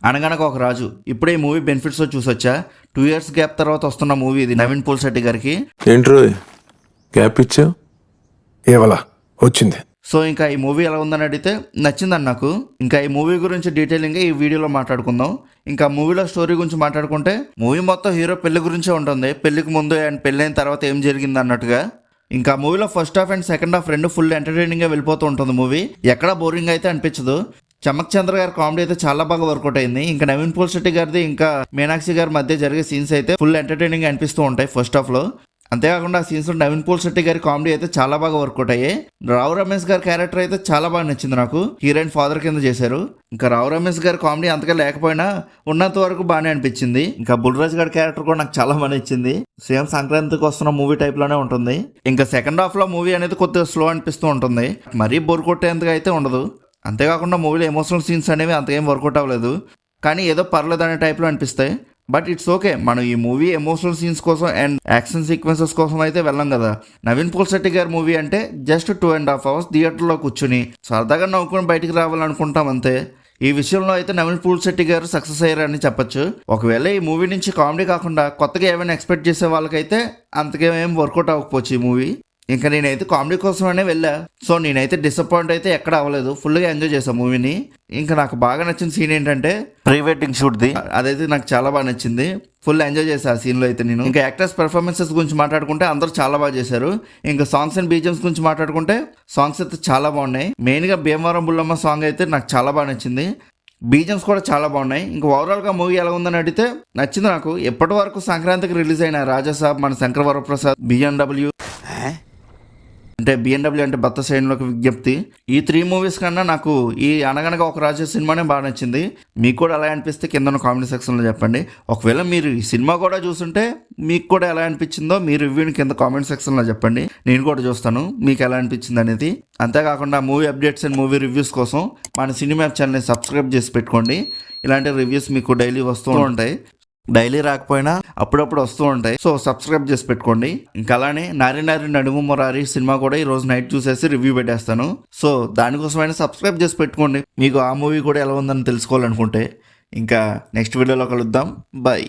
అనగనగా ఒక రాజు. ఇప్పుడే ఈ మూవీ బెనిఫిట్స్ చూసొచ్చా. 2 years గ్యాప్ తర్వాత వస్తున్న మూవీ ఇది నవీన్ పోల్శెట్టి గారికి. ఏంట్రో గ్యాప్ ఇచ్చావు? ఏవలా వచ్చింది. సో ఇంకా ఈ మూవీ ఎలా ఉందని అడిగితే నచ్చిందని నాకు. ఇంకా ఈ మూవీ గురించి డీటెయిలింగ్గా ఈ వీడియోలో మాట్లాడుకుందాం. ఇంకా మూవీలో స్టోరీ గురించి మాట్లాడుకుంటే మూవీ మొత్తం హీరో పెళ్లి గురించే ఉంటుంది. పెళ్లికి ముందు అండ్ పెళ్ళైన తర్వాత ఏం జరిగింది అన్నట్టుగా. ఇంకా మూవీలో first half and second half రెండు ఫుల్ ఎంటర్టైనింగ్గా వెళ్ళిపోతూ ఉంటుంది మూవీ. ఎక్కడా బోరింగ్ అయితే అనిపించదు. చమక్ చంద్ర గారి కామెడీ అయితే చాలా బాగా వర్కౌట్ అయింది. ఇంకా నవీన్ పోల్శెట్టి గారిది ఇంకా మీనాక్షి గారి మధ్య జరిగే సీన్స్ అయితే ఫుల్ ఎంటర్టైనింగ్ అనిపిస్తూ ఉంటాయి ఫస్ట్ హాఫ్ లో. అంతేకాకుండా ఆ సీన్స్ లో నవీన్ పోల్శెట్టి గారి కామెడీ అయితే చాలా బాగా వర్కౌట్ అయ్యాయి. రావు రమేష్ గారి క్యారెక్టర్ అయితే చాలా బాగా నచ్చింది నాకు. హీరోయిన్ ఫాదర్ కింద చేశారు. ఇంకా రావు రమేష్ గారి కామెడీ అంతగా లేకపోయినా ఉన్నంత వరకు బాగానే అనిపించింది. ఇంకా బుల్రాజ్ గారి క్యారెక్టర్ కూడా నాకు చాలా బాగా నచ్చింది. సేమ్ సంక్రాంతికి వస్తున్న మూవీ టైప్ లోనే ఉంటుంది. ఇంకా సెకండ్ హాఫ్ లో మూవీ అనేది కొద్దిగా స్లో అనిపిస్తూ ఉంటుంది. మరీ బోర్ కొట్టేంతగా అయితే ఉండదు. అంతేకాకుండా మూవీలో ఎమోషనల్ సీన్స్ అనేవి అంతేం వర్కౌట్ అవ్వలేదు. కానీ ఏదో పర్లేదు అనే టైప్లో అనిపిస్తాయి. But it's okay. మనం ఈ మూవీ ఎమోషనల్ సీన్స్ కోసం అండ్ యాక్షన్ సీక్వెన్సెస్ కోసం అయితే వెళ్ళాం కదా. నవీన్ పోల్శెట్టి గారి మూవీ అంటే జస్ట్ 2.5 hours థియేటర్లో కూర్చుని సరదాగా నవ్వుకొని బయటికి రావాలనుకుంటాం అంతే. ఈ విషయంలో అయితే నవీన్ పోల్శెట్టి గారు సక్సెస్ అయ్యారని చెప్పొచ్చు. ఒకవేళ ఈ మూవీ నుంచి కామెడీ కాకుండా కొత్తగా ఏమైనా ఎక్స్పెక్ట్ చేసే వాళ్ళకైతే అంతకేం వర్కౌట్ అవ్వకపోవచ్చు ఈ మూవీ. ఇంకా నేనైతే కామెడీ కోసమనే వెళ్ళా. సో నేనైతే డిసప్పాయింట్ అయితే ఎక్కడ అవ్వలేదు. ఫుల్గా ఎంజాయ్ చేశాను మూవీని. ఇంకా నాకు బాగా నచ్చిన సీన్ ఏంటంటే ప్రీ వెడ్డింగ్ షూట్ది. అదైతే నాకు చాలా బాగా నచ్చింది. ఫుల్ ఎంజాయ్ చేశాను ఆ సీన్లో అయితే నేను. ఇంకా యాక్టర్స్ పెర్ఫార్మెన్సెస్ గురించి మాట్లాడుకుంటే అందరూ చాలా బాగా చేశారు. ఇంకా సాంగ్స్ అండ్ బీజిఎమ్స్ గురించి మాట్లాడుకుంటే సాంగ్స్ అయితే చాలా బాగున్నాయి. మెయిన్గా భీమవరం బుల్లమ్మ సాంగ్ అయితే నాకు చాలా బాగా నచ్చింది. బీజిఎమ్స్ కూడా చాలా బాగున్నాయి. ఇంకా ఓవరాల్గా మూవీ ఎలా ఉందని అడిగితే నచ్చింది నాకు. ఎప్పటి వరకు సంక్రాంతికి రిలీజ్ అయిన రాజాసాబ్, మన శంకర్ వరప్రసాద్, బిఎన్డబ్ల్యూ అంటే భర్త శ్రేణులకు విజ్ఞప్తి, ఈ 3 మూవీస్ కన్నా నాకు ఈ అనగనగా ఒక రాజు సినిమానే బాగా నచ్చింది. మీకు కూడా ఎలా అనిపిస్తే కింద కామెంట్ సెక్షన్లో చెప్పండి. ఒకవేళ మీరు ఈ సినిమా కూడా చూస్తుంటే మీకు కూడా ఎలా అనిపించిందో మీ రివ్యూని కింద కామెంట్ సెక్షన్లో చెప్పండి. నేను కూడా చూస్తాను మీకు ఎలా అనిపించింది అనేది. అంతేకాకుండా movie updates and movie reviews కోసం మన సినిమా ఛానల్ని సబ్స్క్రైబ్ చేసి పెట్టుకోండి. ఇలాంటి రివ్యూస్ మీకు డైలీ వస్తూ ఉంటాయి. డైలీ రాకపోయినా అప్పుడప్పుడు వస్తూ ఉంటాయి. సో సబ్స్క్రైబ్ చేసి పెట్టుకోండి. ఇంకా అలానే నారి నారి నడుము మొరారి సినిమా కూడా ఈ రోజు నైట్ చూసేసి రివ్యూ పెట్టేస్తాను. సో దానికోసమైనా సబ్స్క్రైబ్ చేసి పెట్టుకోండి. మీకు ఆ మూవీ కూడా ఎలా ఉందని తెలుసుకోవాలనుకుంటే. ఇంకా నెక్స్ట్ వీడియోలో కలుద్దాం. బాయ్.